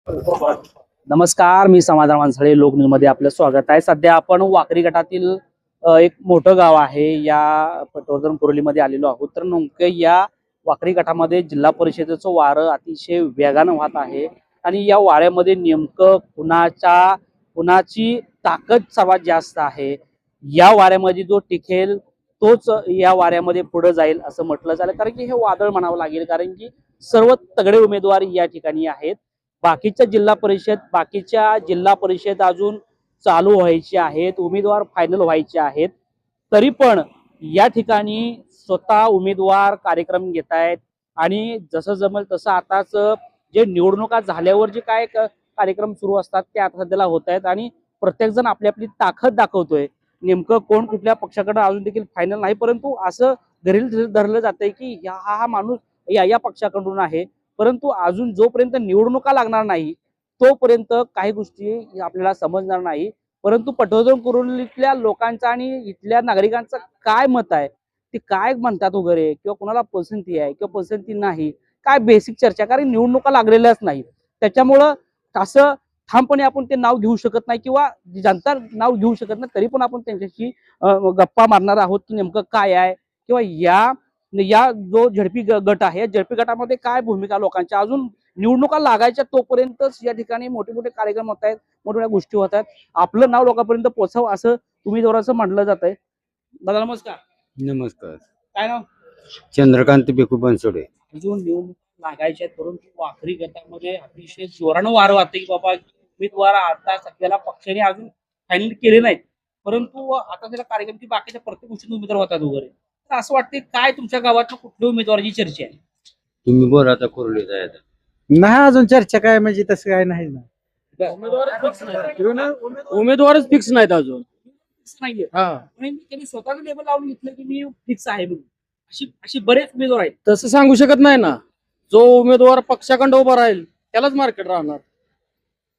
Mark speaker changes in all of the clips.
Speaker 1: नमस्कार, मी समाधान मानसाळे लोकन्यूजमध्ये आपलं स्वागत आहे. सध्या आपण वाकरी गटातील एक मोठं गाव आहे या पटवर्धन कुरोलीमध्ये आलेलो आहोत. तर नेमकं या वाकरी गटामध्ये जिल्हा परिषदेचं वारं अतिशय वेगानं वाहत आहे आणि या वाऱ्यामध्ये नेमकं कुणाची ताकद सर्वात जास्त आहे. या वाऱ्यामध्ये जो टिकेल तोच या वाऱ्यामध्ये पुढे जाईल असं म्हटलं जाईल, कारण की हे वादळ म्हणावं लागेल, कारण की सर्व तगडे उमेदवार या ठिकाणी आहेत. बाकीच्या जिल्हा परिषद अजून चालू व्हायचे आहेत, उमेदवार फायनल व्हायचे आहेत. तरी पण या ठिकाणी स्वतः उमेदवार कार्यक्रम घेत आहेत आणि जसं जमेल तसं आताच जे निवडणुका झाल्यावर जे काय कार्यक्रम सुरू असतात ते आता सध्याला होत आहेत आणि प्रत्येक जण आपली आपली ताकद दाखवतोय. नेमकं कोण कुठल्या पक्षाकडे अजून देखील फायनल नाही, परंतु असं गृहीत धरलं जातंय की हा माणूस या पक्षाकडून आहे. परंतु अजून जोपर्यंत निवडणुका लागणार नाही तोपर्यंत काही गोष्टी आपल्याला समजणार नाही. परंतु पटवर्धन कुरोलीतल्या लोकांचा आणि इथल्या नागरिकांचं काय मत आहे, ते काय म्हणतात वगैरे, किंवा कोणाला पसंती आहे किंवा पसंती नाही, काय बेसिक चर्चा, कारण निवडणुका लागलेल्याच नाही. त्याच्यामुळं असं ठामपणे आपण ते नाव घेऊ शकत नाही किंवा जनता नाव घेऊ शकत नाही. तरी पण आपण त्यांच्याशी गप्पा मारणार आहोत की नेमकं काय आहे किंवा या जो झडपी गट आहे, या झडपी गटामध्ये काय भूमिका लोकांच्या, अजून निवडणुका लागायच्या तोपर्यंतच या ठिकाणी मोठे मोठे कार्यक्रम होत आहेत, मोठ्या गोष्टी होत आहेत. आपलं नाव लोकांपर्यंत पोहोचावं असं उमेदवाराचं म्हटलं जात आहे. दादा नमस्कार.
Speaker 2: नमस्कार.
Speaker 1: काय नाव?
Speaker 2: चंद्रकांत भिकू बनसोडे.
Speaker 1: अजून निवडणूक लागायच्या आहेत, परंतु वाकरी गटामध्ये अतिशय जोरानं वारं वाहते की बाबा उमेदवार आता सध्याला पक्षाने अजून फायनल केले नाहीत, परंतु आता त्याला कार्यक्रम की बाकीच्या प्रत्येक गोष्टीत उमेदवार होतात वगैरे. तर असं वाटते काय तुमच्या गावात कुठल्या उमेदवाराची चर्चा आहे?
Speaker 2: तुम्ही बोला आता कुरलीत आहे आता.
Speaker 3: नाही अजून चर्चा काय म्हणजे तसं काय नाही ना.
Speaker 4: उमेदवारच फिक्स नाहीत अजून.
Speaker 1: नाहीये.
Speaker 4: हा
Speaker 1: आणि त्यांनी स्वतःच लेबल लावून घेतलं की मी फिक्स आहे म्हणून. अशी बरेच उमेदवार आहेत.
Speaker 4: तसं सांगू शकत नाही ना. जो उमेदवार पक्षाकडे उभा राहील त्यालाच मार्केट राहणार.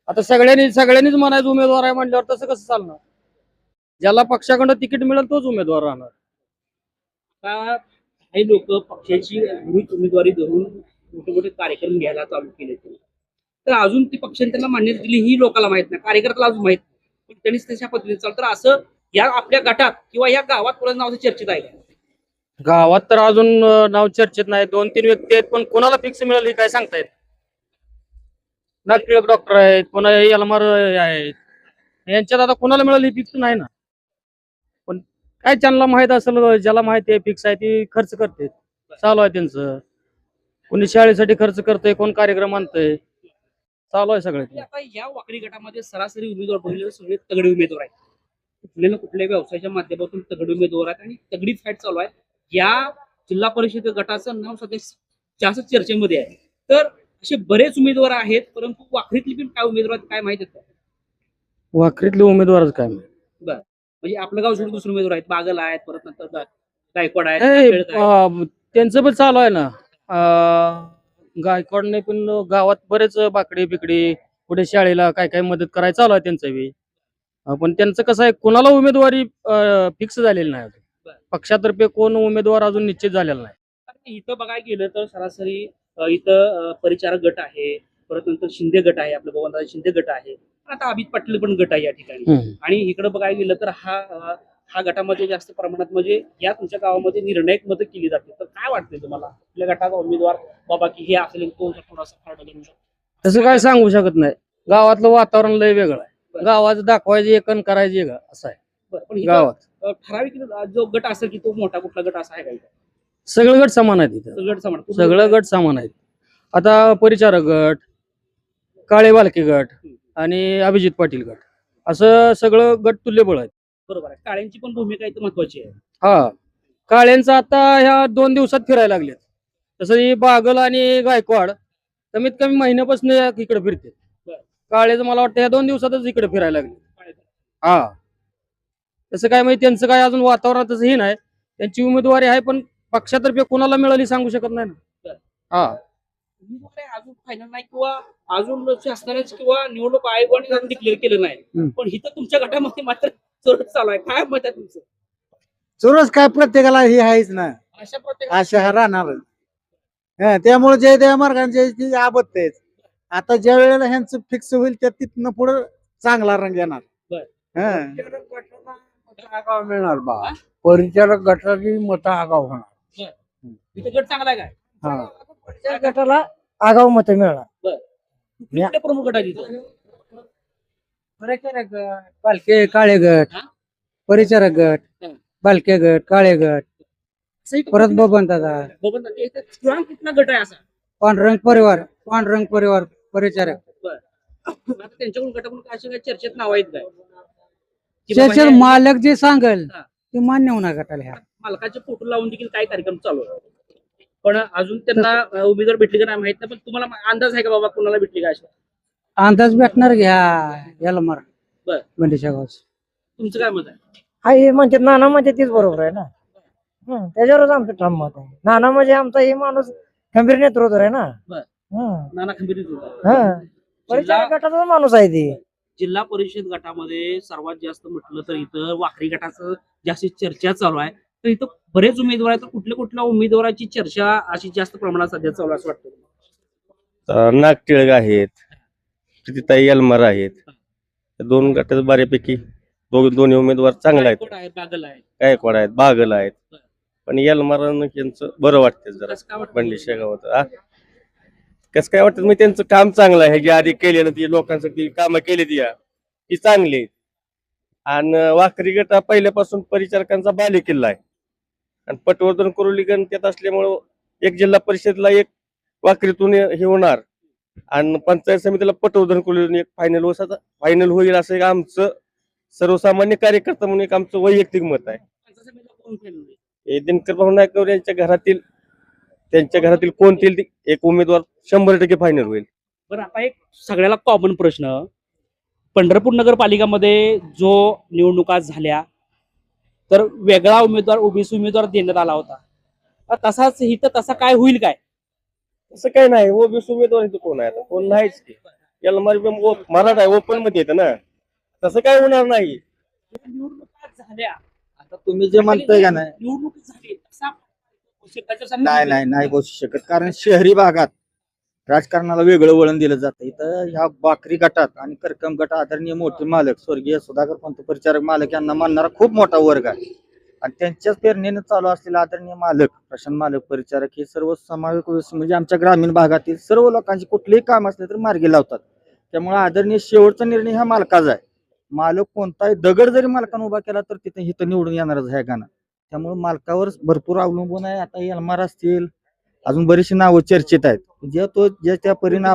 Speaker 4: आता सगळ्यांनीच म्हणायचं उमेदवार आहे म्हणल्यावर तसं कसं चालणार? ज्याला पक्षाकडे तिकीट मिळेल तोच उमेदवार राहणार.
Speaker 1: आता काही लोक पक्षाची विरुद्ध उमेदवारी धरून मोठे मोठे कार्यक्रम घ्यायला चालू केले, तर अजून ती पक्षाने त्यांना मान्यता दिली ही लोकांना माहित नाही, कार्यकर्त्याला अजून माहित नाही. पण त्यांनीच तशा पद्धतीने चालतं. तर असं या आपल्या गटात किंवा या गावात कोणाचं नाव चर्चेत आहे का?
Speaker 4: गावात तर अजून नाव चर्चेत नाही. 2-3 व्यक्ती आहेत, पण कोणाला फिक्स मिळेल हे काय सांगता येत ना. टिळक डॉक्टर आहेत, कोणा एलमार आहेत, यांच्यात आता कोणाला मिळेल हे फिक्स नाही ना. पण काय त्यांना माहित असेल, ज्याला माहिती आहे फिक्स आहे ती खर्च करते. चालू आहे त्यांचं. कोणी शाळेसाठी खर्च करतंय, कोण कार्यक्रम आणतंय, चालू आहे सगळं.
Speaker 1: आता या वाकडी गटामध्ये सरासरी उमेदवार बघितले सगळे तगडे उमेदवार आहेत. कुठल्या ना कुठल्या व्यवसायाच्या माध्यमातून तगडे उमेदवार आहेत आणि तगडी फाईट चालू आहे. या जिल्हा परिषद गटाचं नाव सध्या जास्त चर्चेमध्ये आहे. तर असे बरेच उमेदवार आहेत, परंतु वाखरीतले पण काय उमेदवार आहेत काय माहित आहेत का?
Speaker 4: वाखरीतले उमेदवारच काय माहित.
Speaker 1: बरं, म्हणजे आपलं गाव सोडून दुसरे उमेदवार आहेत, बागल आहेत, परत नंतर गायकवाड आहेत,
Speaker 4: हे,
Speaker 1: टिळक आहेत.
Speaker 4: त्यांचं पण चालू आहे ना. गायकवाडने पण गावात बरेच बाकडे बिकडे कुठे शाळेला काय काय मदत करायला चालू आहे त्यांचं बी. पण त्यांचं कसं आहे, कोणाला उमेदवारी फिक्स झालेली नाही अजून. पक्षातर्फे कोण उमेदवार अजून निश्चित झालेला नाही.
Speaker 1: कारण इथं बघायला गेलं तर सरासरी इथं परिचारक गट आहे, परत नंतर शिंदे गट आहे, आपलं भगवंत शिंदे गट आहे, आता अमित पाटील पण गट आहे या ठिकाणी. आणि इकडे बघायला गेलं तर हा गटामध्ये जास्त प्रमाणात म्हणजे या तुमच्या गावामध्ये निर्णायक मतं केली जाते. तर काय वाटतंय तुम्हाला आपल्या गटाचा उमेदवार बाबा की हे असेल तो थोडासा फायदा घेऊ शकतो?
Speaker 4: तसं काय सांगू शकत नाही. गावातलं वातावरण लय वेगळं आहे. गावाचं दाखवायचे एक आणि करायचे एक असं आहे
Speaker 1: बरं, पण इथं,
Speaker 4: गावात.
Speaker 1: ठराविक जो गट असेल की तो मोठा कुठला गट असा आहे का इथं?
Speaker 4: सगळे गट समान आहेत इथं.
Speaker 1: गट समान
Speaker 4: सगळं गट समान आहेत. आता परिचारक गट, काळे बालके गट आणि अभिजित पाटील गट असं सगळं गट तुल्यबळ आहेत.
Speaker 1: बरोबर आहे. काळ्यांची पण भूमिका इथं महत्वाची आहे.
Speaker 4: हा, काळ्यांचं आता ह्या 2 दिवसात फिरायला लागलेत. तसं ही बागल आणि गायकवाड कमीत कमी महिन्यापासून इकडे फिरते. काळेचं मला वाटतं ह्या 2 दिवसातच इकडे फिरायला लागले. हा, तसं काय माहिती त्यांचं काय अजून वातावरणातच हे नाही. त्यांची उमेदवारी आहे, पण पक्षातर्फे कोणाला मिळाली सांगू शकत नाही ना. हा,
Speaker 1: उमेदवार अजून फायनल नाही किंवा अजून शासनानेच किंवा निवडणूक आयोगाने अजून डिक्लेअर केलं नाही, पण इथं तुमच्या गटामध्ये मात्र चोरट चालू आहे. काय मत आहे तुमचं?
Speaker 3: चोरस काय प्रत्येकाला हे आहेच ना.
Speaker 1: अशा प्रत्येक
Speaker 3: आशा राहणार. त्यामुळे जय देव मार्गांचे आपत्ती आहेत. आता ज्या वेळेला ह्यांचं फिक्स होईल त्या तिथनं पुढे चांगला रंग येणार.
Speaker 1: बर.
Speaker 3: हं.
Speaker 5: आगाव मिळणार बा. परिचारक गटाची मत आगाव होणार.
Speaker 1: इथे गट चांगला आहे काय?
Speaker 5: हा.
Speaker 6: त्या गटाला आगाव मत मिळणार.
Speaker 1: कुठले प्रमुख गट आहे तिथं?
Speaker 5: परिचारक गट, बालके काळे गट,
Speaker 1: हा?
Speaker 5: परिचारक गट,
Speaker 1: हं.
Speaker 5: बालके गट, काळे गट, परत बबन दादा,
Speaker 1: बबन दादा, इथे strong कुठला गट आहे असा?
Speaker 5: पांडुरंग परिवार परिचारक.
Speaker 1: आता त्यांच्याकडून गटाकडून अशी काय चर्चेत नाव आहेत काय? की बाबा
Speaker 5: त्याच्यात
Speaker 1: हे
Speaker 5: मालक जे सांगेल
Speaker 1: हा.
Speaker 5: ते मान्य होणार गटाला ह्या.
Speaker 1: मालकाचे फोटो लावून देखील काही कार्यक्रम चालू आहे. पण अजून त्यांना उमेदवार भेटली का नाही माहित नाही, पण तुम्हाला अंदाज आहे का बाबा कुणाला भेटली का अशी?
Speaker 5: अंदाज भेटणार घ्या याला मार
Speaker 1: बर.
Speaker 5: बंडीच्या गावचं.
Speaker 1: तुमचं काय मत आहे?
Speaker 6: हा हे म्हणतात नाना म्हणजे तीच बरोबर आहे ना. त्याच्यावरच आमचं ठाम मत आहे. नाना म्हणजे आमचा हे माणूस खंबीर नेतृत्व आहे ना.
Speaker 1: बर.
Speaker 6: हं.
Speaker 1: नाना खंबीर
Speaker 6: हं. परिचारक गटाचा माणूस आहे ते.
Speaker 1: जिल्हा परिषद गटामध्ये सर्वात जास्त म्हटलं तर इथं वाखरी गटाचं जास्तीत चर्चा चालू आहे. तर इथं बरेच उमेदवार आहेत, तर कुठल्या उमेदवाराची चर्चा अशी जास्त प्रमाणात सध्या चालू आहे असं वाटतं?
Speaker 7: नागटिळग आहेत, प्रीतीताई यलमार आहेत. त्या दोन गटात बऱ्यापैकी दोन्ही उमेदवार चांगले आहेत.
Speaker 1: गायकवाड आहे, बागल आहे.
Speaker 7: गायकवाड आहेत, बागल आहेत. पण यलमारांना त्यांचं बरं वाटतं जरा
Speaker 1: कसं काय वाटतं?
Speaker 7: बंडीच्या गावात. कसं काय वाटतं मग त्यांचं काम चांगलं आहे. जे आधी केलेलं ती लोकांसाठी कामं केली ती चांगली आहेत. आणि वाखरी गट हा पहिल्यापासून परिचारकांचा बालेकिल्ला आहे. आणि पटवर्धन कुरुलीगण त्यात असल्यामुळं एक जिल्हा परिषदला एक वाखरीतून हे होणार आणि पंचायत समितीला पटवर्धन कुरुलीगण एक फायनल होईल असं एक आमचं सर्वसामान्य कार्यकर्ता म्हणून एक आमचं वैयक्तिक मत आहे.
Speaker 1: पंचायत समितीला कोण final होईल?
Speaker 7: हे दिनकर भाऊ नायकवड त्यांच्या घरातील कोणतील एक उमेदवार 100% फायनल होईल.
Speaker 1: बरं, आता एक सगळ्याला कॉमन प्रश्न, पंढरपूर नगरपालिकामध्ये जो निवडणुका झाल्या तर वेगळा उमेदवार ओबीसी उमेदवार देण्यात आला होता. तसाच इथं तसा काय होईल काय?
Speaker 7: असं काही नाही. ओबीसी उमेदवार इथं कोण आहे आता? कोण नाहीच की. याला मराठा आहे, ओपन मध्ये येतं ना. तसं काय होणार नाही.
Speaker 1: निवडणुका झाल्या,
Speaker 3: आता तुम्ही जे म्हणताय का नाही,
Speaker 1: निवडणूक झाली तसा
Speaker 3: नाही बसू शकत. कारण शहरी भागात राजकारणाला वेगळं वळण दिलं जातं. इथं ह्या बाकरी गटात आणि करकम गट आदरणीय मोठे मालक स्वर्गीय सुधाकर पंत परिचारक मालक यांना मानणारा खूप मोठा वर्ग आहे. आणि त्यांच्याच प्रेरणेने चालू असलेले आदरणीय मालक प्रशांत मालक परिचारक हे सर्व समावेश म्हणजे आमच्या ग्रामीण भागातील सर्व लोकांचे कुठलेही काम असले तर मार्गी लावतात. त्यामुळे आदरणीय शेवटचा निर्णय हा मालकाचा आहे. मालक कोणताही दगड जरी मालकानं उभा केला तर तिथे इथं निवडून येणारच आहे गाणं. त्यामुळे मालकावर भरपूर अवलंबून आहे. आता यलमार असतील, अजून बरीचशी नावं चर्चेत आहेत. जे त्या परीने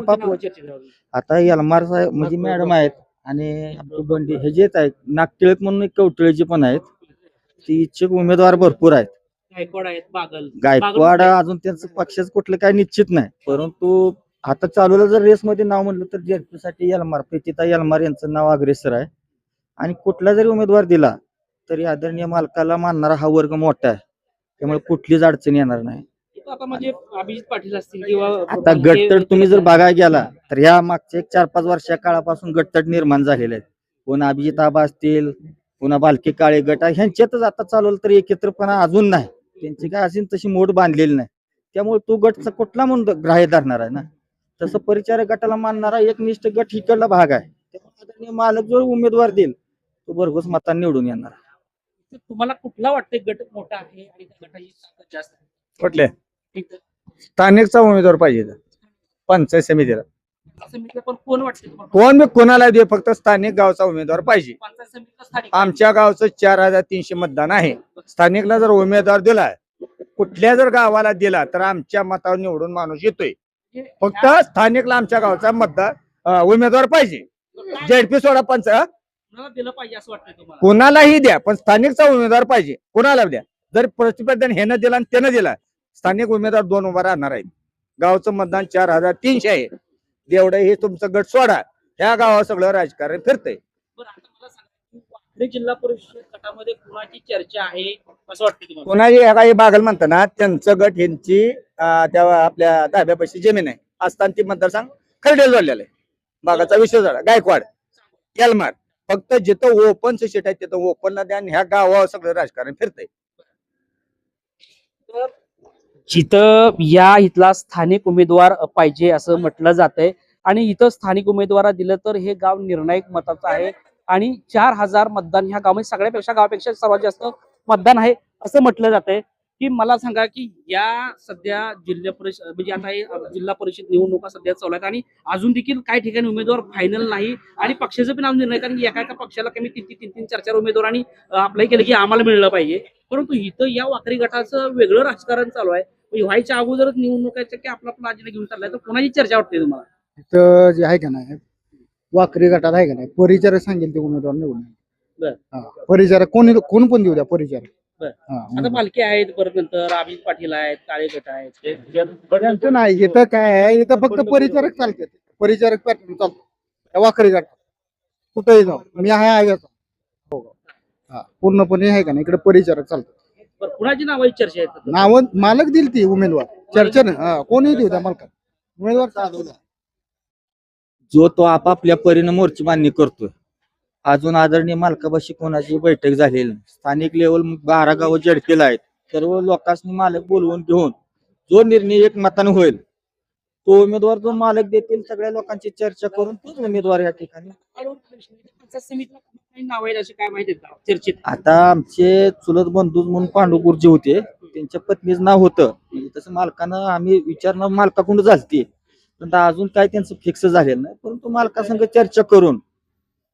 Speaker 3: आता यलमार साहेब म्हणजे मॅडम आहेत आणि आमचे बंडी हे जेच आहेत, नागटिळक म्हणून एक कवटिळेचे पण आहेत. ती इच्छुक उमेदवार भरपूर आहेत.
Speaker 1: गायकवाड आहेत,
Speaker 3: गायकवाड अजून त्यांचं पक्षाचं कुठलं काही निश्चित नाही. परंतु आता चालूला जर रेसमध्ये नाव म्हटलं तर जेडपीसाठी यलमार प्रीतीता यलमार यांचं नाव अग्रेसर आहे. आणि कुठला जरी उमेदवार दिला तरी आदरणीय मालकाला मानणारा हा वर्ग मोठा आहे. त्यामुळे कुठलीच अडचण येणार नाही.
Speaker 1: आता म्हणजे अभिजित पाटील असतील किंवा
Speaker 3: आता गटतट तुम्ही जर बघायला गेला तर ह्या मागच्या 4-5 वर्षा काळापासून गटतट निर्माण झालेले आहेत. पुन्हा अभिजित आबा असतील, पुन्हा बालके काळे गट ह्यांच्यातच आता चालवलं तर एकत्रपणा अजून नाही. त्यांची काय असेल तशी मोड बांधलेली नाही. त्यामुळे तो गटचा कुठला म्हणून ग्राह्य धरणार आहे ना. तसं परिचारक गटाला मानणारा एकनिष्ठ गट हिकडला भाग आहे. त्यामुळे मालक जो उमेदवार देईल तो भरघोस मतांनी निवडून येणार.
Speaker 1: तुम्हाला कुठला वाटतंय गट मोठा आहे आणि त्या गटाची ताकद जास्त आहे?
Speaker 3: कुठले
Speaker 1: ठीक आहे.
Speaker 3: स्थानिकचा उमेदवार पाहिजे पंचायत समितीला.
Speaker 1: असं म्हटलं पण कोण वाटतंय तुम्हाला?
Speaker 3: कोण कोणाला दे, फक्त स्थानिक गावचा उमेदवार पाहिजे.
Speaker 1: पंचायत समितीला स्थानिक
Speaker 3: आमच्या गावचं 4300 मतदान आहे. स्थानिकला जर उमेदवार दिला, कुठल्या जर गावाला दिला तर आमच्या मतावर निवडून माणूस येतोय. फक्त स्थानिकला आमच्या गावचा मतदार उमेदवार पाहिजे. जेडपी सोडा पंचायत
Speaker 1: कोणाला दिलं पाहिजे असं वाटतंय तुम्हाला?
Speaker 3: कोणालाही द्या, पण स्थानिकचा उमेदवार पाहिजे. कोणाला द्या, जर प्रतिपादन ह्यानं दिला आणि त्यानं दिला, स्थानिक उमेदवार 2 उभा राहणार आहेत. गावचं मतदान 4300 आहे. जेवढं हे तुमचं गट सोडा, ह्या गावावर सगळं राजकारण फिरतंय.
Speaker 1: बरं, आता मला सांगा की वाखरी जिल्हा परिषद गटामध्ये कुणाची चर्चा आहे असं वाटतं तुम्हाला?
Speaker 3: कोणाची काही बागल म्हणतं ना, त्यांचं गट ह्यांची त्या आपल्या ताब्यापाशी जमीन आहे असताना ती मतदारसंघ खरडे जोडलेला आहे. बागाचा विषय झाला गायकवाड यलमार. फक्त जिथं ओपन सीट आहे तिथं ओपनला द्या आणि ह्या गावावर सगळं राजकारण फिरतंय.
Speaker 1: जिथं या इथला स्थानिक उमेदवार पाहिजे असं म्हटलं जातंय आणि इथं स्थानिक उमेदवार दिलं तर हे गाव निर्णायक मताचं आहे आणि 4000 मतदान ह्या गावामध्ये सगळ्यापेक्षा गावापेक्षा सर्वात जास्त मतदान आहे असं म्हटलं जातंय. की मला सांगा की या सध्या जिल्हा परिषद म्हणजे आता हे जिल्हा परिषद निवडणुका सध्या चालू आहेत आणि अजून देखील काही ठिकाणी उमेदवार फायनल नाही आणि पक्षाचं पण अजून निर्णय, कारण की एका एका पक्षाला कमी तीन 4 उमेदवारांनी अप्लाय केलं की आम्हाला मिळलं पाहिजे. परंतु इथं या वाकरी गटाचं वेगळं राजकारण चालू आहे. म्हणजे व्हायच्या अगोदरच निवडणुकाचं की आपला अजेंडा घेऊन चाललाय, तर कोणाची चर्चा वाटते तुम्हाला?
Speaker 5: तिथं जे आहे का नाही वाकरी गटात आहे का नाही परिचारक सांगेल ते उमेदवार निवडून
Speaker 1: बर.
Speaker 5: परिचारक कोण पण देऊ द्या परिचारक.
Speaker 1: बर.
Speaker 5: हा,
Speaker 1: आता पालखी आहेत, परत नंतर अभिजित पाटील आहेत, काळे गट आहेत.
Speaker 5: त्यांचं नाही इथं काय आहे इथं फक्त परिचारक चालते परिचारक पॅटर्न चालतो त्या वाकरी गटात कुठेही जाऊ मी आहे पूर्णपणे आहे का नाही इकडे परिचारक चालतो.
Speaker 1: बरं, कुणाची नावाची चर्चा आहे?
Speaker 5: नाव मालक दिल ती उमेदवार चर्चा नाही कोणी देऊ द्या मालकात उमेदवार चालवला.
Speaker 3: जो तो आपापल्या परीने मोर्ची बांधणी करतोय. अजून आदरणीय मालकापाशी कोणाची बैठक झालेली नाही. स्थानिक लेवल 12 गावं जडकेला आहेत. सर्व लोकांनी मालक बोलवून घेऊन जो निर्णय एकमताने होईल तो उमेदवार जो मालक देतील सगळ्या लोकांची चर्चा करून तोच उमेदवार या ठिकाणी.
Speaker 1: नाव आहेत असे काय माहिती का चर्चेत?
Speaker 3: आता आमचे चुलत बंधू म्हणून पांडुपूरचे होते, त्यांच्या पत्नीचं नाव होतं. म्हणजे तसं मालकानं आम्ही विचारणं मालकाकडून झालती, पण अजून काय त्यांचं फिक्स झालेलं नाही. परंतु मालकासंग चर्चा करून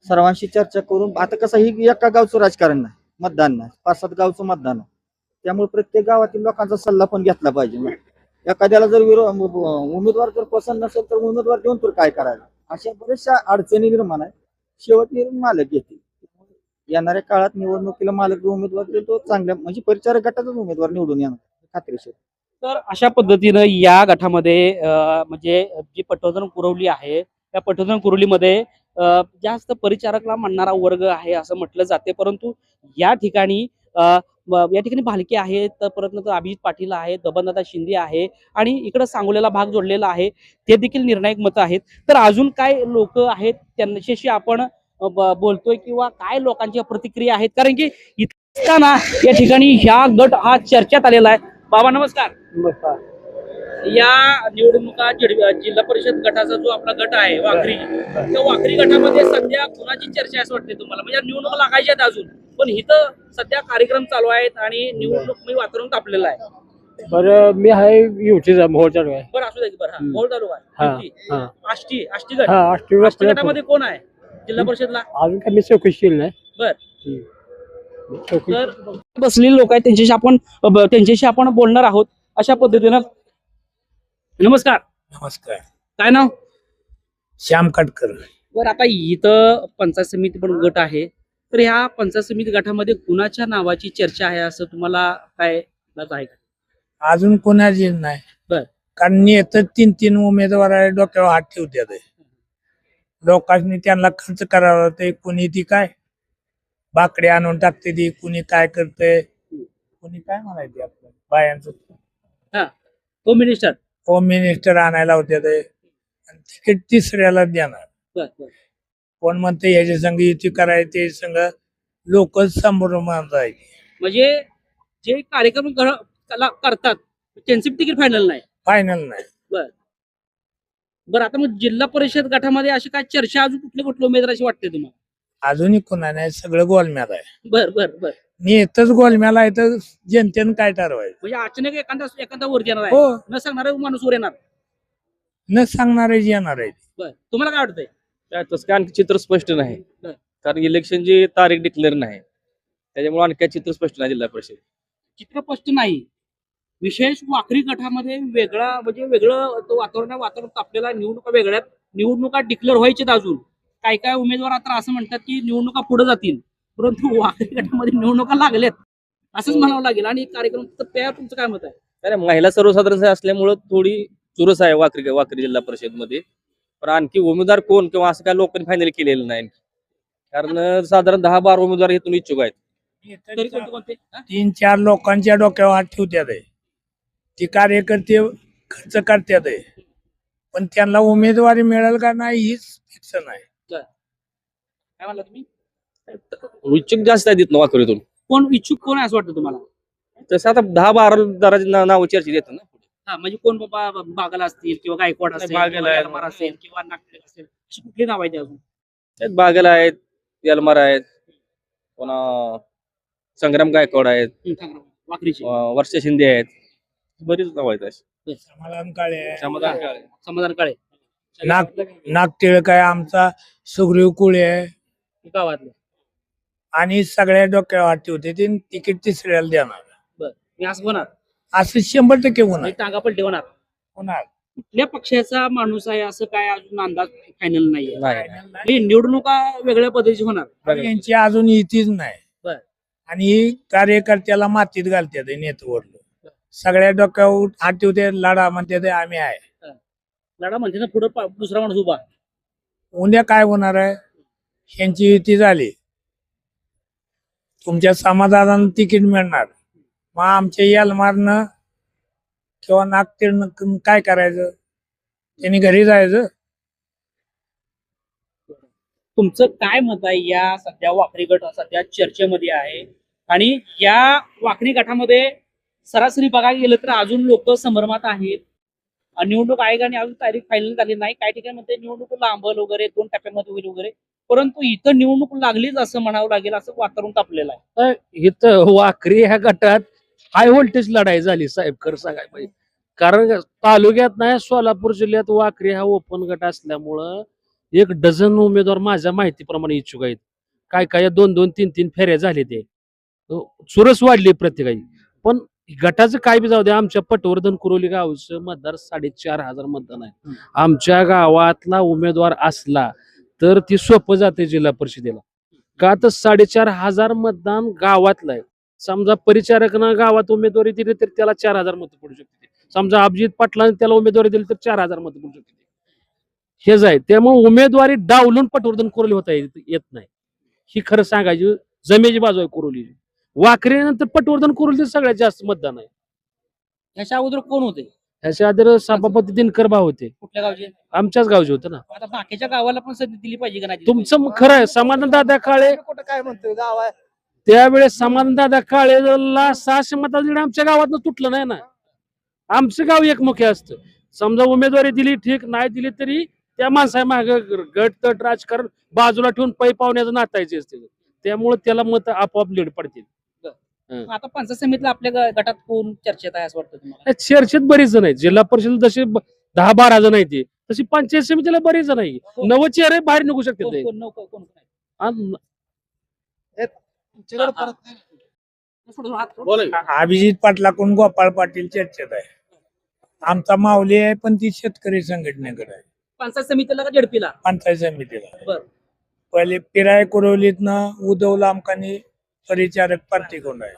Speaker 3: सर्वांशी चर्चा करून आता कसं ही एका गावचं राजकारण नाही, मतदान नाही, 5-7 गावचं मतदान आहे. त्यामुळे प्रत्येक गावातील लोकांचा सल्ला पण घेतला पाहिजे ना. एखाद्याला जर उमेदवार जर पसंत नसेल तर उमेदवार देऊन तर काय करायचं, अशा बऱ्याचशा अडचणी निर्माण आहे. शेवट निर्णय मालक घेतील. येणाऱ्या काळात निवडणुकीला मालक जो उमेदवार देईल तो चांगल्या म्हणजे परिचारक गटाचाच उमेदवार निवडून येणार खात्रीशीर.
Speaker 1: तर अशा पद्धतीनं या गटामध्ये म्हणजे जी पटवर्धन कुरवली आहे त्या पटवर्धन कुरवलीमध्ये जास्त परिचारकला म्हणणारा वर्ग आहे असं म्हटलं जाते. परंतु या ठिकाणी भालके आहेत, तर परत नंतर अभिजित पाटील आहेत, बबनदादा शिंदे आहे आणि इकडं सांगोल्याला भाग जोडलेला आहे, ते देखील निर्णायक मतं आहेत. तर अजून काय लोक आहेत त्यांच्याशी आपण बोलतोय किंवा काय लोकांच्या प्रतिक्रिया आहेत, कारण की इथं ना या ठिकाणी ह्या गट हा चर्चेत आलेला आहे. बाबा नमस्कार. या निवडणुका जिल्हा परिषद गटाचा जो आपला गट आहे वाकरी, त्या वाकरी गटामध्ये सध्या कुणाची चर्चा असं वाटते तुम्हाला? म्हणजे निवडणुका लागायच्या आहेत अजून, पण इथं सध्या कार्यक्रम चालू आहेत आणि निवडणूक वातावरण तापलेलं आहे.
Speaker 4: बरं मी आहे युटीचा मोहोळ चालू आहे.
Speaker 1: बरं असू द्या. बरं मोहोळ तालुका
Speaker 4: हा,
Speaker 1: आहे.
Speaker 4: हा.
Speaker 1: आष्टी गट. आष्टी गटामध्ये कोण आहे जिल्हा परिषदला?
Speaker 4: अजून काय मी चौकशी केली नाही.
Speaker 1: तर बसलेले लोक आहेत त्यांच्याशी आपण बोलणार आहोत अशा पद्धतीनं. नमस्कार.
Speaker 5: नमस्कार
Speaker 1: काय नाव?
Speaker 5: श्याम कटकर.
Speaker 1: बरं, आता इथं पंचायत समिती पण गट आहे, तर ह्या पंचायत समिती गटामध्ये कुणाच्या नावाची चर्चा आहे असं तुम्हाला काय आहे का?
Speaker 5: अजून कोणाची नाही
Speaker 1: बर.
Speaker 5: कारण येत 3 उमेदवार आहे डोक्यावर हात ठेवतात. लोकांनी त्यांना खर्च करावा ते कोणी ती काय बाकडे आणून टाकते ती कुणी काय करते कुणी काय म्हणायचे आपलं बायांचं
Speaker 1: होम मिनिस्टर.
Speaker 5: होम मिनिस्टर आणायला होते ते तिकीट तिसऱ्याला देणार. कोण म्हणते ह्याच्या संग युती करायचे संघ लोक समोर जायचे.
Speaker 1: म्हणजे जे कार्यक्रम करतात त्यांचे तिकीट फायनल नाही.
Speaker 5: फायनल नाही.
Speaker 1: बरं, आता मग जिल्हा परिषद गटामध्ये अशी काय चर्चा अजून कुठले उमेदवार अशी वाटते तुम्हाला?
Speaker 5: अजूनही कोणा नाही सगळं गोलम्यात आहे.
Speaker 1: बर.
Speaker 5: नेतच गोलम्याला आहे तर जनतेनं काय ठरवायचं.
Speaker 1: म्हणजे अचानक एखादा वर येणार
Speaker 5: हो
Speaker 1: आहे, न सांगणारा माणूस वर येणार,
Speaker 5: न सांगणारे येणार आहे.
Speaker 1: बरं, तुम्हाला काय वाटतंय?
Speaker 7: काय तसं काय आणखी चित्र स्पष्ट नाही,
Speaker 1: बर.
Speaker 7: कारण इलेक्शनची तारीख डिक्लेअर नाही, त्याच्यामुळे आणखी चित्र स्पष्ट नाही जिल्हा परिषद.
Speaker 1: चित्र स्पष्ट नाही. विशेष वाकरी गटामध्ये वेगळं तो वातावरण तापलेला. निवडणुका डिक्लेअर व्हायचे अजून. काय उमेदवार आता असं म्हणतात की निवडणुका पुढे जातील, परंतु वाकरी गटामध्ये निवडणुका लागल्यात असंच म्हणावं लागेल. आणि कार्यक्रम तुमचं काय मत आहे?
Speaker 7: कारण महिला सर्वसाधारण असल्यामुळं थोडी चुरस आहे वाकरी जिल्हा परिषद मध्ये. पण आणखी उमेदवार कोण किंवा असं काय लोकांनी फायनल केलेलं नाही, कारण साधारण 10-12 उमेदवार इथून इच्छुक आहेत.
Speaker 1: तरी कोणते?
Speaker 5: 3-4 लोकांच्या डोक्यावर हात ठेवतात. ती कार्यकर्ते खर्च करतात पण त्यांना उमेदवारी मिळेल का नाही हीच फिक्स नाही.
Speaker 1: काय म्हणला तुम्ही?
Speaker 7: इच्छुक जास्त आहेत इथून वाकरीतून.
Speaker 1: कोण इच्छुक कोण आहे असं वाटतं तुम्हाला?
Speaker 7: तसं आता 10-12 नाव चर्चेत येतं ना.
Speaker 1: हा म्हणजे कोण बाबा बागल असतील किंवा गायकवाड असेल
Speaker 7: बागल
Speaker 1: किंवा
Speaker 7: आहे.
Speaker 1: यलमार असेल किंवा नागपूर असेल अशी कुठली नाव आहेत अजून?
Speaker 7: त्यात बागल आहेत, यलमार आहेत, पुन्हा संग्राम गायकवाड आहेत,
Speaker 1: सांगा ना, वाकरीचे
Speaker 7: वर्षा शिंदे आहेत, बरीच नाव आहेत अशी.
Speaker 5: समाधान काळे
Speaker 7: समाधान काळे.
Speaker 1: समाधान काळे
Speaker 5: नाग टिळक आहे आमचा, सुग्रीव कुळे आहे
Speaker 1: गावातले.
Speaker 5: आणि सगळ्या डोक्यावर हात ठेवते ते तिकीट तिसऱ्याला देणार
Speaker 1: मी असं होणार
Speaker 5: असं 100% होणार
Speaker 1: म्हणजे टांगा पलटी होणार.
Speaker 5: होणार
Speaker 1: कुठल्या पक्षाचा माणूस आहे असं काय अजून अंदाज फायनल नाहीये.
Speaker 7: नाही.
Speaker 1: म्हणजे निवडणुका वेगळ्या पद्धतीची होणार.
Speaker 5: यांची अजून युतीच नाही
Speaker 1: बर.
Speaker 5: आणि ही कार्यकर्त्याला मातीत घालतात नेतवरलं सगळ्या डोक्यावर हात ठेवते लढा म्हणते ते आम्ही आहे.
Speaker 1: लढा म्हणते ना पुढे दुसरा माणूस उभा.
Speaker 5: उद्या काय होणार आहे यांची युती झाली तुमच्या समाधानानं तिकीट मिळणार मग आमच्या यलमारनं किंवा नागतीरनं काय करायचं त्यांनी घरी जायचं.
Speaker 1: तुमचं काय मत आहे या सध्या वाकरी गट सध्या चर्चेमध्ये आहे आणि या वाकरी गटामध्ये सरासरी बघायला गेलं तर अजून लोक संभ्रमात आहेत. निवडणूक आयोगाने अजून तारीख फायनल झाली नाही. काही ठिकाणी म्हणते निवडणूक लांबल वगैरे 2 टप्प्यामध्ये होईल वगैरे, परंतु इथं निवडणूक लागलीच असं म्हणावं लागेल असं वातावरण तापलेलं आहे.
Speaker 8: इथं वाकरी ह्या गटात हाय व्होल्टेज लढाई झाली साहेब, खरं सांगायला पाहिजे. कारण तालुक्यात नाही सोलापूर जिल्ह्यात वाकरी हा ओपन गट असल्यामुळं 1 डझन उमेदवार माझ्या माहितीप्रमाणे इच्छुक आहेत. काय काय 2-2, 3-3 फेऱ्या झाले ते चुरस वाढली प्रत्येकाची. पण गटाचं काय बी जाऊ दे, आमच्या पटवर्धन कुरोली गावचं मतदार 4,500 मतदान आहे. आमच्या गावातला उमेदवार असला तर ती सोपं जाते जिल्हा परिषदेला. का तर 4,500 मतदान गावातलं आहे. समजा परिचारकानं गावात उमेदवारी दिली तर त्याला 4,000 मतं पडू शकते. समजा अभिजित पाटलाने त्याला उमेदवारी दिली तर 4,000 मतं पडू शकते. हेच आहे. त्यामुळे उमेदवारी डावलून पटवर्धन कुरोली होता येत नाही. ही खरं सांगायची जमेची बाजू आहे कुरोली. वाकरीनंतर पटवर्धन कुरोली सगळ्यात जास्त मतदान आहे.
Speaker 1: ह्याच्या अगोदर कोण होते?
Speaker 8: ह्याच्या आधी सभापती दिनकर भाऊ होते,
Speaker 1: कुठल्या गावचे?
Speaker 8: आमच्याच गावचे होते ना.
Speaker 1: आता बाकीच्या गावाला पण संधी दिली पाहिजे का नाही?
Speaker 8: तुमचं खरं आहे. समाधान दादा काळे
Speaker 3: काय म्हणतोय गाव आहे
Speaker 8: त्यावेळेस समाधान दादा काळेला 600 मतांनी आमच्या गावातनं तुटलं नाही ना. आमचं गाव एकमुखी असतं. समजा उमेदवारी दिली ठीक, नाही दिली तरी त्या माणसा माग गट तट राजकारण बाजूला ठेवून पै पावण्याचं नातायचे असते. त्यामुळे त्याला मत आपोआप लीड पडतील.
Speaker 1: आता पंचायत समितीला आपल्या गटात कोण चर्चेत आहे असं वाटतं तुम्हाला?
Speaker 8: चर्चेत बरीच जण आहेत. जिल्हा परिषद जशी 10-12 जण आहेत ती, तशी पंचायत समितीला बरीच जण आहे. नव चेहरे बाहेर निघू शकतात.
Speaker 1: कोण नाही?
Speaker 5: अभिजित पाटलाकडून गोपाळ पाटील चर्चेत आहे. आमचा माऊली आहे पण ती शेतकरी संघटनेकडे आहे.
Speaker 1: पंचायत समितीला का झडपीला?
Speaker 5: पंचायत समितीला
Speaker 1: बर.
Speaker 5: पहिले पिराय कुरवलीतनं उद्धव लांबकानी परिचारक पार्टी कोण आहे.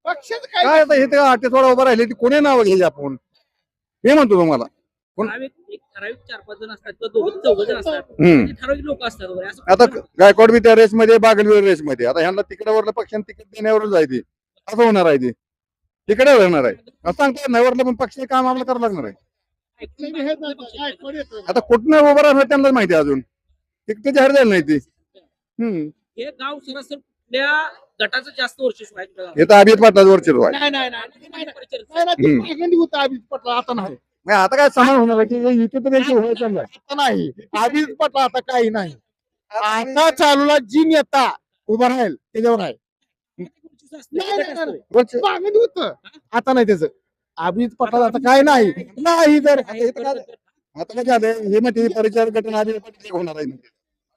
Speaker 3: काय आता हे आटे थोडा उभं राहिले कोणी नाव घ्यायचे आपण हे म्हणतो तुम्हाला.
Speaker 1: एक ठराविक 4-5 जण असतात किंवा 2-4 जण असतात.
Speaker 3: हम्म.
Speaker 1: ते ठराविक लोक असतात वगैरे असं
Speaker 3: आता गायकवाड बी त्या रेस मध्ये बागलवीर रेस मध्ये आता ह्यांना तिकडावरलं पक्षाने तिकीट देण्यावरच आहे ती. असं होणार आहे ती तिकडे राहणार आहे असं सांगता येत नाही. वरलं पण पक्षाचे काम आम्हाला करावं लागणार आहे. आता कुठनं उभं राहणार त्यांनाच माहिती आहे. अजून तिकीट जाहीर झालं नाही ती.
Speaker 1: हे गाव सरासर कुठल्या गटाचं जास्त वर्चस्व आहे तुझ्या गावात?
Speaker 3: हे तर अभिजित पाटलाच वर्चस्व आहे.
Speaker 1: आता
Speaker 3: नाही, आता काय समान होणार आहे की इथे तर त्यांची व्हायचं नाही.
Speaker 9: अभिजित पाटला आता काही नाही. आता चालूला जी नेता उभा राहील त्याच्यावर आहे. मागणी होतं आता नाही त्याचं. अभिजित पाटला आता काय नाही नाही तर
Speaker 3: आता काय झालंय हे म्हणते परिचार गटन अभिजित पाटील होणार आहे.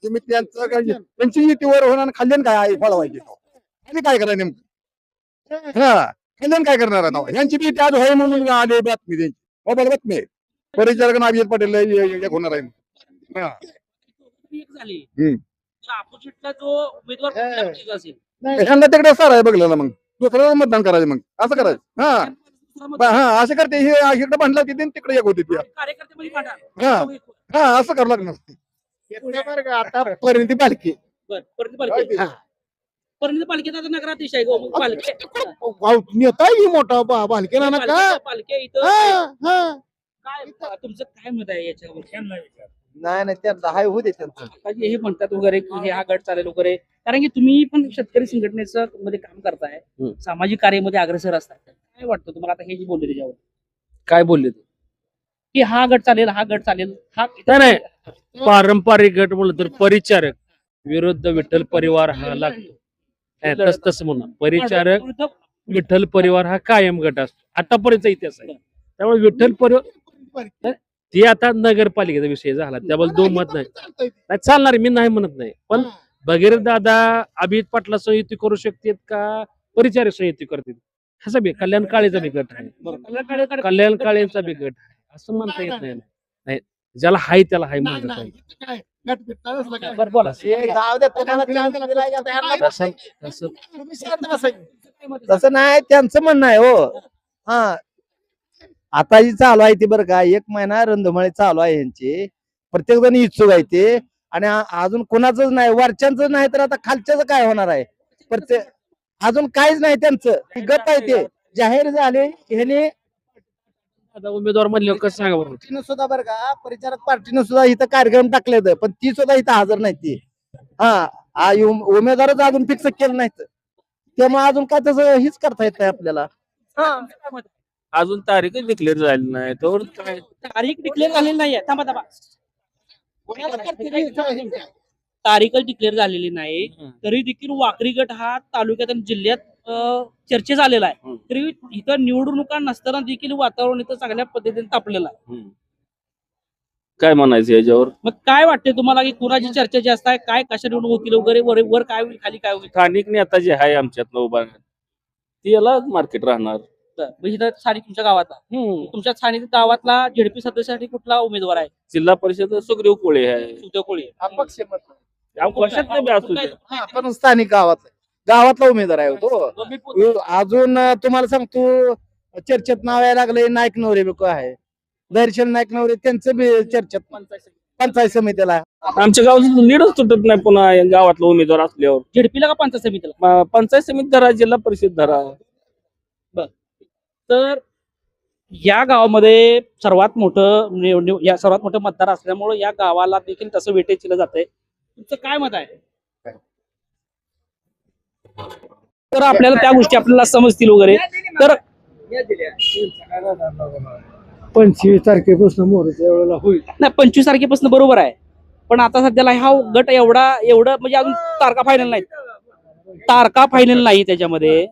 Speaker 3: तुम्ही त्यांचं काय त्यांची युतीवर होणार खाल्ल्यान काय आहे फळवायची आणि काय करायचं नेमकं. हा खाल्ल्यान काय करणार आहे यांची बी त्यात होय म्हणून आले बातमी त्यांची मोबाईल बातमी आहे. परिचारक अभिजित पाटील एक होणार आहे. हा.
Speaker 1: एक झाली.
Speaker 3: हम्म.
Speaker 1: अपोजिटला जो उमेदवार कुठल्या पक्षाचा असेल
Speaker 3: ह्यांना तिकडे सर आहे बघलेला मग दुसऱ्याला मतदान करायचं मग असं करायचं. हा असं करते हे इकडे बांधला तिथे तिकडे एक होती ती.
Speaker 1: कार्यकर्त्यामध्ये मांडा.
Speaker 3: हा हा असं करावं लागणार.
Speaker 9: आता परिणती पालखी
Speaker 1: बरं, परत पालखी. परत पालखीत आता नगराधीश आहे गो. मग पालखी
Speaker 9: नेता आहे मोठा पालखी ना का
Speaker 1: पालखी इथं
Speaker 9: हा.
Speaker 1: काय तुमचं काय मत आहे याच्यावर?
Speaker 9: नाही त्यांचा हाय होऊ दे त्यांचं.
Speaker 1: आता हे म्हणतात वगैरे की हे हा गट चालेल वगैरे, कारण की तुम्ही पण शेतकरी संघटनेचं मध्ये काम करताय, सामाजिक कार्यामध्ये अग्रेसर असतात. काय वाटतं तुम्हाला आता हे जे बोलले त्याच्यावर?
Speaker 8: काय बोलले ते
Speaker 1: की हा गट चालेल हा गट चालेल हा
Speaker 8: नाही पारंपरिक गट म्हणलं तर परिचारक विरुद्ध विठ्ठल परिवार हा लागतो तसं म्हणा परिचारक विठ्ठल परिवार हा कायम गट असतो आतापर्यंत इतिहास आहे त्यामुळे विठ्ठल परिवार ते आता नगरपालिकेचा विषय झाला त्याबद्दल दुमत नाही चालणार मी नाही म्हणत नाही पण भगीरथ दादा अभिजित पाटला संयुती करू शकतात का परिचारक संयुती करतील ह्याचा बी कल्याण काळेचा बी गट आहे कल्याण काळेचा बी गट आहे असं म्हणता येत नाही ज्याला हाय त्याला हाय म्हणत आहे
Speaker 1: बरं बोला
Speaker 9: तसं नाही त्यांचं म्हणणं आहे हो हा आता जी चालू आहे ती बरं का 1 महिना रंधुमाळी चालू आहे यांची प्रत्येक जण इच्छुक आहे ते आणि अजून कोणाच नाही वरच्यांच नाही तर आता खालच्याच काय होणार आहे प्रत्येक अजून काहीच नाही त्यांचं गट आहे ते जाहीर झाले ह्याने
Speaker 8: आता उमेदवार म्हणले कसं सांगा बरोबर
Speaker 9: पार्टीनं सुद्धा बरं का परिचारक पार्टीनं सुद्धा इथं कार्यक्रम टाकले पण ती सुद्धा इथं हजर नाही ती उमेदवारच अजून फिक्स केलं नाहीत त्यामुळे अजून काय तसं हीच करता येत नाही आपल्याला
Speaker 7: अजून तारीखच डिक्लेअर झाली नाही तर काय
Speaker 1: तारीख डिक्लेअर झालेली नाहीये थांबा तारीखच डिक्लेअर झालेली नाही तरी देखील वाकरी गट हा तालुक्यात आणि जिल्ह्यात चर्चेत आलेला आहे तरी इथं निवडणुका नसताना देखील वातावरण इथं चांगल्या पद्धतीने तापलेलं आहे
Speaker 7: काय म्हणायचं याच्यावर
Speaker 1: मग काय वाटते तुम्हाला की कुणाची चर्चा जास्त आहे काय कशा निवडणूक होतील वगैरे वर काय होईल खाली काय होईल
Speaker 7: स्थानिक नेता जे आहे आमच्यात उभा ती याला मार्केट राहणार
Speaker 1: इथं स्थानिक तुमच्या गावातला तुमच्या स्थानिक गावातला झेडपी सदस्यासाठी कुठला उमेदवार आहे
Speaker 7: जिल्हा परिषद सुग्रीव कोळे आहे
Speaker 1: सुदेव कोळी
Speaker 9: अपक्ष
Speaker 7: कशात बी असू दे.
Speaker 9: पण स्थानिक गावातला उमेदवार आहे तो अजून तुम्हाला सांगतो चर्चेत नाव यायला लागले नाईक नवरे लोक आहे दर्शन नाईक नवरे त्यांचं बी चर्चेत पंचायत समितीला
Speaker 7: आमच्या गावाचं लीडच तुटत नाही पुन्हा या गावातला उमेदवार असल्यावर
Speaker 1: झेडपीला का पंचायत समितीला
Speaker 7: पंचायत समिती धरा जिल्हा परिषद धरा
Speaker 1: तर या गावामध्ये सर्वात मोठं या सर्वात मोठं मतदार असल्यामुळे या गावाला देखील तसं वेटेज केलं जातंय तुमचं काय मत आहे तर आपल्याला त्या गोष्टी आपल्याला समजतील वगैरे तर
Speaker 8: 25 तारखेपासून मोहरच्या वेळेला होईल
Speaker 1: नाही 25 तारखेपासून बरोबर आहे पण आता सध्याला हा गट एवढं म्हणजे अजून तारका फायनल नाही त्याच्यामध्ये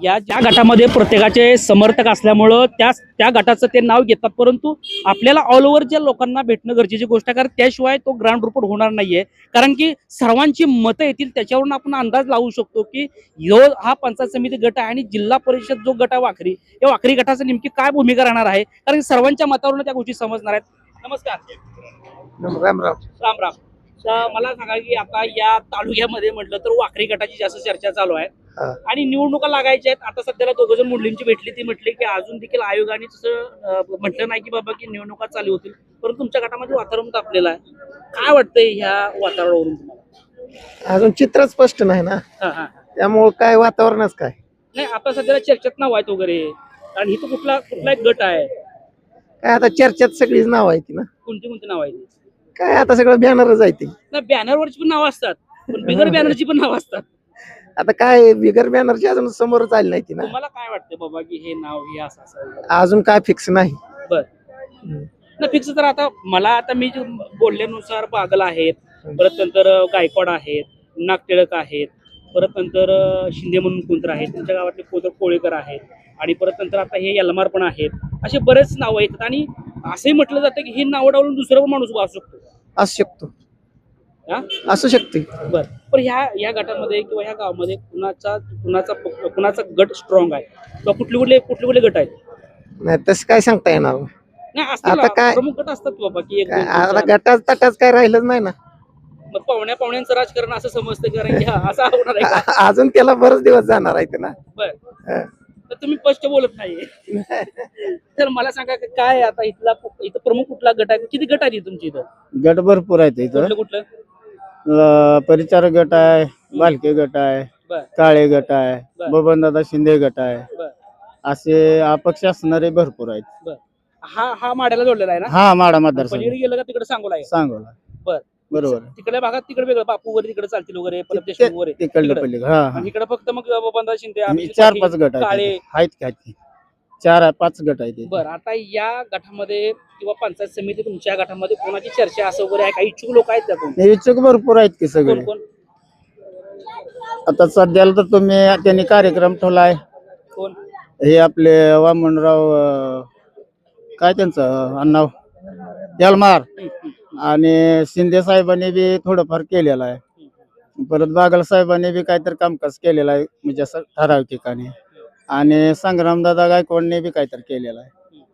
Speaker 1: ज्या गटामध्ये प्रत्येकाचे समर्थक असल्यामुळं त्या गटाचं ते नाव घेतात परंतु आपल्याला ऑल ओव्हर ज्या लोकांना भेटणं गरजेची गोष्ट आहे कारण त्याशिवाय तो ग्राउंड रिपोर्ट होणार नाहीये कारण की सर्वांची मतं येतील त्याच्यावरून आपण अंदाज लावू शकतो की हा पंचायत समिती गट आहे आणि जिल्हा परिषद जो गट आहे वाखरी या वाखरी गटाचं नेमकी काय भूमिका राहणार आहे कारण सर्वांच्या मतावरून त्या गोष्टी समजणार आहेत नमस्कार
Speaker 9: राम
Speaker 1: राम तर मला सांगा की आता या तालुक्यामध्ये म्हटलं तर वाखरी गटाची जास्त चर्चा चालू आहे आणि निवडणुका लागायच्या आहेत आता सध्याला 2 जण मुलींची भेटली ती म्हटली की अजून देखील आयोगाने तसं म्हटलं नाही की बाबा की निवडणुका चालू होतील परंतु तुमच्या गटामध्ये वातावरण तापलेलं आहे काय वाटतंय ह्या वातावरणावरून तुम्हाला
Speaker 9: अजून चित्र स्पष्ट नाही ना त्यामुळे काय वातावरणच काय
Speaker 1: नाही आता सध्याला चर्चेत नाव आहेत वगैरे आणि इथं कुठला एक गट आहे
Speaker 9: काय आता चर्चेत सगळीच नाव आहे ती ना
Speaker 1: कोणती नाव आहे
Speaker 9: काय आता सगळं बॅनरच आहे ती
Speaker 1: नाही बॅनरवरची पण नाव असतात पण बिगर बॅनरची पण नाव असतात
Speaker 9: आता काय बिगर बॅनरची अजून समोरच आली नाही ती ना
Speaker 1: तुम्हाला काय वाटतं बाबा की हे नाव हे असं असावं
Speaker 9: अजून काय फिक्स नाही
Speaker 1: ना फिक्स तर आता मी जे बोलल्यानुसार बागल आहेत परत नंतर गायकवाड आहेत नागटिळक आहेत परत नंतर शिंदे म्हणून कोणतर आहेत त्यांच्या गावातले कोळेकर आहेत आणि परत नंतर आता हे यलमार पण आहेत असे बरेच नावं येतात आणि असंही म्हटलं जातं की हे नाव डावलून दुसरा पण माणूस असू
Speaker 9: असू शकते
Speaker 1: बर पण ह्या गटामध्ये किंवा ह्या गावामध्ये कुणाचा गट स्ट्रॉंग आहे किंवा कुठले गट आहेत
Speaker 9: नाही तसं काय सांगता येणार
Speaker 1: नाही
Speaker 9: आता काय
Speaker 1: प्रमुख गट असतात बाबा की
Speaker 9: आता गटाच तटाच काय राहिलंच नाही ना
Speaker 1: मग पाहुण्यांचं राजकारण असं समजतं कारण असं होणार आहे का?
Speaker 9: अजून त्याला बरेच दिवस जाणार आहे ना
Speaker 1: बर तर तुम्ही स्पष्ट बोलत नाही तर मला सांगा काय आता इथं प्रमुख कुठला गट आहे किती गट आहे तुमची इथं
Speaker 9: गट भरपूर आहेत इथं
Speaker 1: कुठलं
Speaker 9: परिचारक गट आहे बालके गट आहे काळे गट आहे बबनदादा शिंदे गट आहे असे अपक्ष असणारे भरपूर आहेत
Speaker 1: हा माड्याला जोडलेला आहे ना
Speaker 9: हा माडा मतदार
Speaker 1: पलीकडे गेलं का तिकडे सांगोला
Speaker 9: बर बरोबर
Speaker 1: तिकडल्या भागात तिकडे वेगळं बापू वगैरे तिकडे चालतील वगैरे परत देशमुख वगैरे
Speaker 9: तिकडलं पहिले हा
Speaker 1: आणि इकडे फक्त मग बबनदादा शिंदे
Speaker 9: 4-5 गट
Speaker 1: काळे
Speaker 9: आहेत 4-5 गट आहेत
Speaker 1: बर आता या गटामध्ये किंवा पंचायत समिती तुमच्या गटामध्ये कोणाची चर्चा असं वगैरे आहे? काही इच्छुक लोक आहेत त्यातून?
Speaker 3: हे इच्छुक भरपूर आहेत की सगळे.
Speaker 1: कोण कोण
Speaker 3: आता सध्याला तर त्यांनी कार्यक्रम ठेवलाय.
Speaker 1: कोण?
Speaker 3: हे आपले वामनराव काय त्यांचं अण्णा यलमार आणि शिंदे साहेबांनी बी थोडंफार केलेलं आहे. परत बागल साहेबांनी बी काहीतरी कामकाज केलेलं आहे म्हणजे असं ठराविक ठिकाणी, आणि संग्रामदादा गायकवाडने बी काहीतरी केलेलं आहे.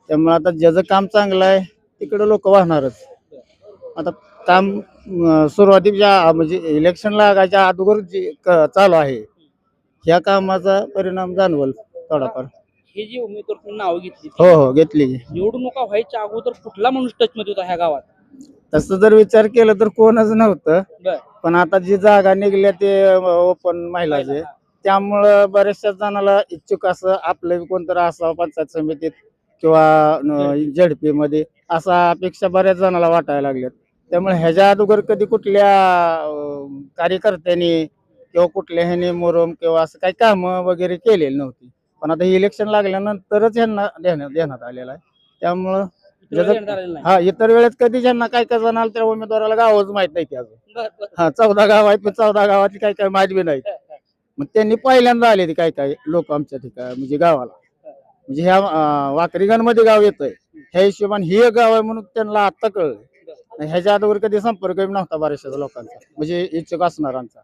Speaker 3: त्यामुळे आता ज्याचं काम चांगलं आहे तिकडे लोक वाहणारच. आता काम सुरुवातीच्या म्हणजे इलेक्शन लागायच्या अगोदर जे चालू आहे ह्या कामाचा परिणाम जाणवल थोडाफार.
Speaker 1: हे जी उमेदवार तुम्ही नाव घेतली
Speaker 3: हो हो घेतली.
Speaker 1: निवडणुका व्हायच्या अगोदर कुठला माणूस टच मध्ये होता ह्या गावात?
Speaker 3: तसं जर विचार केला तर कोणच नव्हतं.
Speaker 1: बर.
Speaker 3: पण आता जी जागा निघल्या ते ओपन महिलाचे, त्यामुळं बऱ्याचशा जणाला इच्छुक असं आपलं कोणतरी असावं पंचायत समितीत किंवा झेडपी मध्ये असा अपेक्षा बऱ्याच जणाला वाटायला लागल्यात. त्यामुळे ह्याच्या अगोदर कधी कुठल्या कार्यकर्त्यांनी किंवा कुठल्या ह्याने मोरम किंवा असं काही कामं वगैरे केलेली नव्हती. पण आता हे इलेक्शन लागल्यानंतरच ह्यांना देण्यात आलेलं आहे. त्यामुळं हा इतर वेळेस कधी ज्यांना काय काय जणाला त्या उमेदवाराला गावच माहित नाही की अजून. हा 14 गाव आहेत, 14 गावातली काय काय माहिती बी नाही. मग त्यांनी पहिल्यांदा आले काय काय लोक आमच्या ठिकाणी म्हणजे गावाला, म्हणजे ह्या वाकरीगणमध्ये गाव येतंय ह्या हिशोबाने हे गाव आहे म्हणून त्यांना आता कळलं. ह्याच्या अगोदर कधी संपर्क नव्हता बऱ्याचशा लोकांचा म्हणजे इच्छुक असणाऱ्यांचा.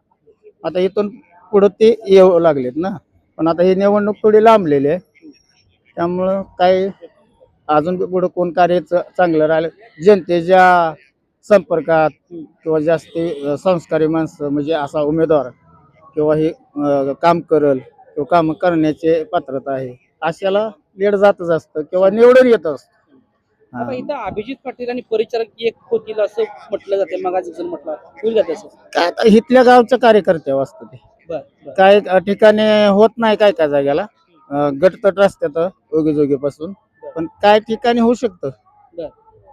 Speaker 3: आता इथून पुढे ते येऊ लागलेत ना. पण आता ही निवडणूक थोडी लांबलेली आहे, त्यामुळं काय अजून पुढे कोण कार्य चांगलं राहिलं जनतेच्या संपर्कात किंवा जास्ती संस्कारी माणसं म्हणजे असा उमेदवार किंवा हे काम करल किंवा काम करण्याचे पात्रता आहे अशाला लीड जातच असतं किंवा निवडून येत असतं.
Speaker 1: आता इथं अभिजित पाटील आणि परिचारक एक होतील असं म्हटलं जाते. मग म्हटलं होईल का तसं?
Speaker 3: काय आता इथल्या गावच्या कार्यकर्ते असतं ते. काय ठिकाणी होत नाही काय काय जाग्याला गटतट असतात ओगीजोगीपासून, पण काय ठिकाणी होऊ शकतं,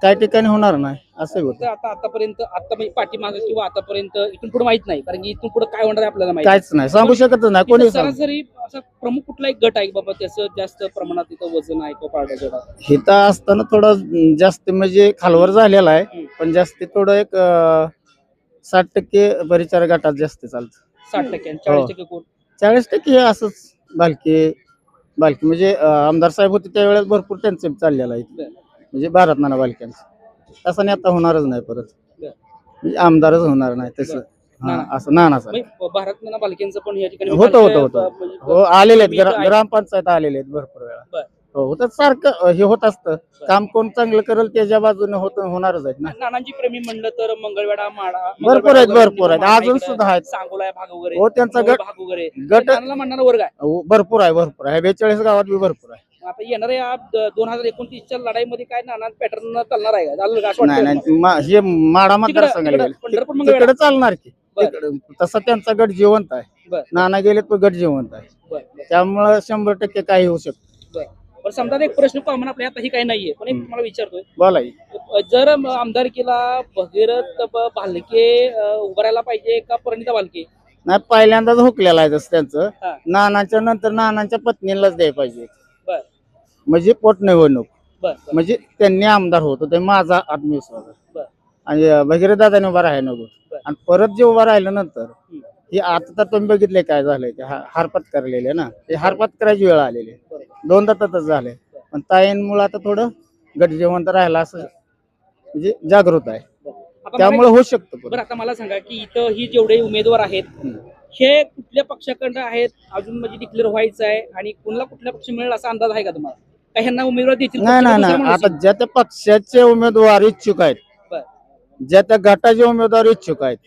Speaker 3: काय ठिकाणी होणार नाही असं होतं.
Speaker 1: आतापर्यंत म्हणजे पाठीमागे किंवा आतापर्यंत इथून पुढे माहित नाही, कारण की इथून पुढे काय होणार आहे आपल्याला माहिती
Speaker 3: काहीच नाही सांगू शकत नाही कोणी.
Speaker 1: सरासरी असा प्रमुख कुठला एक गट आहे बाबा त्याचं जास्त प्रमाणात इथं वजन आहे किंवा पारडा?
Speaker 3: हिथं असताना थोडं जास्त म्हणजे खालवर झालेला आहे, पण जास्ती थोडं एक 60% परिचार गटात जास्त चालतं.
Speaker 1: 60% 40% कोण?
Speaker 3: 40% हे असंच बालकी म्हणजे आमदार साहेब होते त्यावेळेस भरपूर त्यांचे चाललेलं आहे म्हणजे भारत नाना बालक्यांचं. तसं नाही आता होणारच नाही परत, म्हणजे आमदारच होणार नाही तसं. असं नानाचा
Speaker 1: भारत नाना बालकेंचं पण या ठिकाणी
Speaker 3: होतं हो आलेले आहेत ग्रामपंचायत आलेले आहेत भरपूर वेळा. हो होतं सारखं हे होत असतं. काम कोण चांगलं करेल त्याच्या बाजूने होणारच आहेत ना.
Speaker 1: नानांची प्रेमी म्हणलं तर मंगळवेढा माडा
Speaker 3: भरपूर आहेत अजून सुद्धा आहेत.
Speaker 1: सांगोला भाग वगैरे
Speaker 3: हो त्यांचा
Speaker 1: भाग वगैरे
Speaker 3: गट
Speaker 1: म्हणणारा वर्ग आहे
Speaker 3: भरपूर आहे 42 गावात बी भरपूर आहे.
Speaker 1: आता येणाऱ्या 2029च्या लढाईमध्ये काय नाना पॅटर्न चालणार आहे का?
Speaker 3: नाही हे माडा मतदारसंघाला तिकडे चालणार की तसा त्यांचा गट जिवंत आहे. नाना गेले तो गट जिवंत आहे, त्यामुळे 100% काही होऊ शकतं.
Speaker 1: पण समजा एक प्रश्न कॉमन आपल्या आता ही काही नाहीये, पण एक मला विचारतोय,
Speaker 3: बोला.
Speaker 1: जर आमदारकीला भगीरथ भालके उभारायला पाहिजे का परिणिता भालके?
Speaker 3: नाही पहिल्यांदाच हुकलेला आहे तसं त्यांचं. नानाच्या नंतर नानांच्या पत्नीलाच द्यायला पाहिजे म्हणजे पोटनिवडणूक म्हणजे त्यांनी आमदार होतो ते माझा आत्मविश्वास आहे. आणि भगीरथ दादाने उभा राहायला नको, आणि परत जे उभा राहिल्यानंतर हे आता तर तुम्ही बघितले काय झालंय ते हार पत्करलेले ना, ते हार पत्करायची वेळ आलेली दोनदा तसंच झालंय. पण ताईंमुळे आता थोडं गट जिवंत राहिला असं म्हणजे जागृत आहे, त्यामुळे होऊ शकतं.
Speaker 1: बरं आता मला सांगा की इथं ही जेवढे उमेदवार आहेत हे कुठल्या पक्षाकडे आहेत अजून म्हणजे डिक्लेअर व्हायचं आहे, आणि कुणाला कुठल्या पक्ष मिळेल असा अंदाज आहे का तुम्हाला? काही ह्यांना उमेदवार देतील?
Speaker 3: नाही आता ज्या त्या पक्षाचे उमेदवार इच्छुक आहेत, ज्या त्या गटाचे उमेदवार इच्छुक आहेत,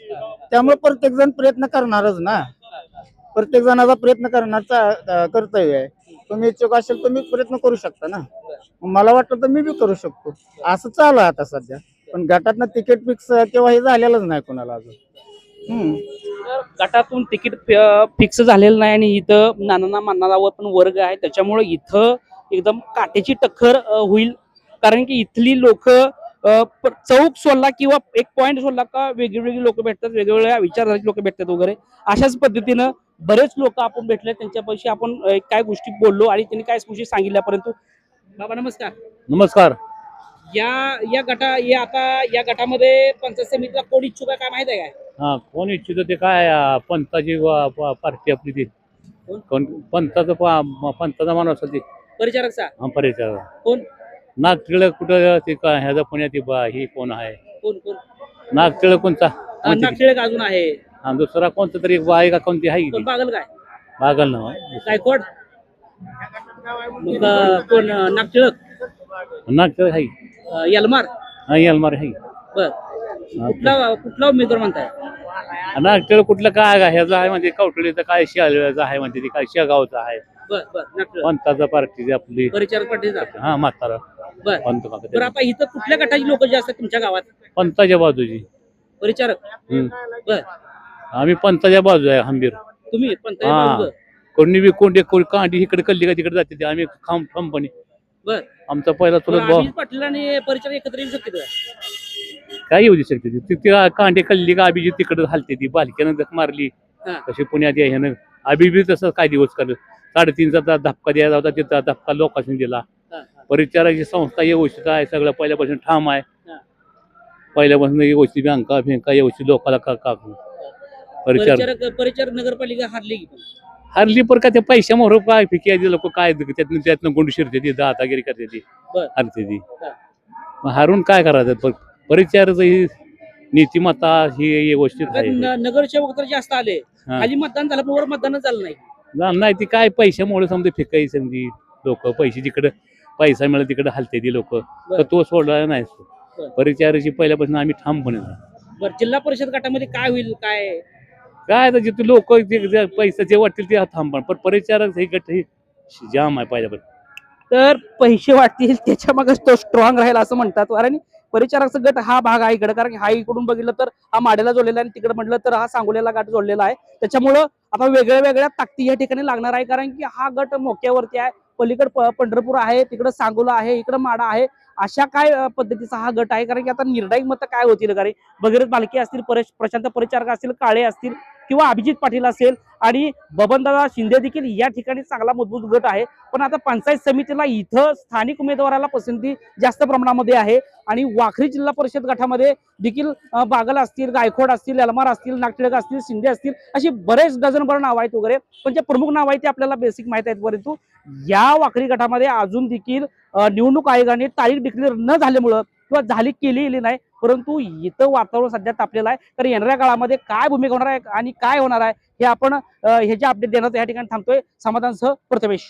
Speaker 3: त्यामुळे प्रत्येक जण प्रयत्न करणारच ना. प्रत्येक जणाचा प्रयत्न करण्याचा कर्तव्य आहे. तुम्ही इच्छुक असेल तुम्ही प्रयत्न करू शकता ना. मला वाटतं तर मी बी करू शकतो असं चालू आहे आता सध्या. पण गटातनं तिकीट फिक्स किंवा हे झालेलंच नाही कोणाला अजून.
Speaker 1: गटातून तिकीट फिक्स झालेलं नाही, आणि इथं नाना मानणारावर पण वर्ग आहे, त्याच्यामुळे इथं एकदम काटेची टक्कर होईल. कारण की इथली लोक चौक सोडला किंवा एक पॉइंट सोडला का वेगवेगळी लोक भेटतात, वेगवेगळ्या विचारधाराची लोक भेटतात वगैरे. अशाच पद्धतीनं बरेच लोक आपण भेटले, त्यांच्यापाशी आपण काय गोष्टी बोललो आणि त्यांनी काय गोष्टी सांगितल्या. परंतु बाबा नमस्कार.
Speaker 10: नमस्कार.
Speaker 1: या गटामध्ये पंचायत समितीला कोण इच्छुक आहे काय माहित आहे काय?
Speaker 8: हा कोण इच्छित ते काय पंथाची पार्टी आपली ती कोण पंथाचा माणूस असतो ती
Speaker 1: परिचारकचा
Speaker 8: परिचय
Speaker 1: कोण?
Speaker 8: नागटिळक कुठं ते काय ह्याचा पुण्यात ही कोण आहे
Speaker 1: कोण कोण?
Speaker 8: नागटिळक कोणता
Speaker 1: नागटिळक अजून आहे.
Speaker 8: हा दुसरा कोणता तरी एक आहे का कोणती आहे
Speaker 1: कोण बागल काय?
Speaker 8: बागल ना
Speaker 1: गायकवाड? मग कोण नागटिळक?
Speaker 8: नागटिळक आहे
Speaker 1: यलमार?
Speaker 8: हा यलमार आहे
Speaker 1: बर. कुठला उमेदवार म्हणताय?
Speaker 8: नागटिळक कुठलं काय ह्याचा आहे म्हणजे कवटळीचं काय शिळचा आहे म्हणजे ती काय शेगावचं आहे
Speaker 1: बर बर. नागटिळक
Speaker 8: पंथाचा पार्टी आपली
Speaker 1: परिचारक पाटील.
Speaker 8: हा म्हातारा
Speaker 1: बर.
Speaker 8: पंथ
Speaker 1: बरं आता इथं कुठल्या गटाची लोक जे असतात तुमच्या गावात?
Speaker 8: पंथाच्या बाजूची
Speaker 1: परिचारक? बर.
Speaker 8: आम्ही पंथाच्या बाजू आहे हंबीर
Speaker 1: तुम्ही पंचायत
Speaker 8: हा.
Speaker 1: बाजूचं?
Speaker 8: कोणी बी कोणते कांडी इकडे कल्ली का तिकडे जाते ते आम्ही कंपनी
Speaker 1: बर.
Speaker 8: आमचा पहिला
Speaker 1: बरं,
Speaker 8: चुलत भाऊ
Speaker 1: अभिजित पाटील आणि परिचारक एकत्र येऊ शकते का?
Speaker 8: काय येऊ शकते ती कांडे कल्ली का अभिजित तिकडे हलते ती बालक्यानं जख मारली
Speaker 1: हा.
Speaker 8: तशी पुण्यात या ह्यानं अभिजित तसं काय दिवस करत 3.5चा धपका द्यायचा होता तिथं धपका लोकांनी दिला.
Speaker 1: हा, हा.
Speaker 8: परिचाराची संस्था व्यवस्थित आहे सगळं पहिल्यापासून ठाम आहे
Speaker 1: हा.
Speaker 8: पहिल्यापासून व्यवस्थित बँका फेंका व्यवस्थित लोकांना परिचार
Speaker 1: परिचारक नगरपालिका हारली की पण?
Speaker 8: हरली पर का त्या पैशा मोहर काय फिकी लोक काय त्यातनं गुंड शिरते ती दादागिरी करते ती
Speaker 1: बर.
Speaker 8: हरते ती
Speaker 1: हा.
Speaker 8: मग हारून काय करायचं परिचारच ही नीतिमत्ता ही व्यवस्थित आहे
Speaker 1: नगरसेवक तर जास्त आले,
Speaker 8: हा.
Speaker 1: खाली मतदान झालं पण वर मतदानच झालं नाही.
Speaker 8: नाही ती काय पैशामुळे समजा फिकाई समजी लोक पैसे जिकडे पैसा मिळेल तिकडे हलते ती लोक तर तो सोडला नाही
Speaker 1: बर.
Speaker 8: परिचाराची पहिल्यापासून आम्ही ठामपणे
Speaker 1: बरं, जिल्हा परिषद गटामध्ये काय होईल काय?
Speaker 8: काय तर जिथे लोक पैसा जे वाटतील ते थांबण पण परिचारक हे गट ही जाम आहे पहिल्यापासून.
Speaker 1: तर पैसे वाटतील त्याच्या मागे तो स्ट्रॉंग राहील असं म्हणतात. कारण परिचारकचा गट हा भाग आहे इकडे, कारण हा इकडून बघितलं तर हा माडेला जोडलेला आहे आणि तिकडे म्हटलं तर हा सांगोल्याला गट जोडलेला आहे. त्याच्यामुळं आता वेगळ्या वेगळ्या ताकदी या ठिकाणी लागणार आहे, कारण की हा गट मोक्यावरती आहे. पलीकडे पंढरपूर आहे, तिकडे सांगोला आहे, इकडे माडा आहे. अशा काय पद्धतीचा हा गट आहे, कारण की आता निर्णायक मतं काय होतील कारण भगीरथ बालके असतील, प्रशांत परिचारक असतील, काळे असतील किंवा अभिजित पाटील असेल आणि बबनदादा शिंदे देखील या ठिकाणी चांगला मजबूत गट आहे. पण आता पंचायत समितीला इथं स्थानिक उमेदवाराला पसंती जास्त प्रमाणामध्ये आहे आणि वाखरी जिल्हा परिषद गटामध्ये देखील बागल असतील, गायकवाड असतील, यलमार असतील, नागटिळक असतील, शिंदे असतील, अशी बरेच डझनभर नाव आहेत वगैरे. पण जे प्रमुख नाव आहेत ते आपल्याला बेसिक माहित आहेत. परंतु या वाखरी गटामध्ये अजून देखील निवडणूक आयोगाने तारीख डिक्लेअर न झाल्यामुळं किंवा झाली केलेली नाही, परंतु इथं वातावरण सध्या तापलेलं आहे. तर येणाऱ्या काळामध्ये काय भूमिका होणार आहे आणि काय होणार आहे हे आपण ह्याचे अपडेट देण्याचं या ठिकाणी थांबतोय. समाधानसह प्रथमेश.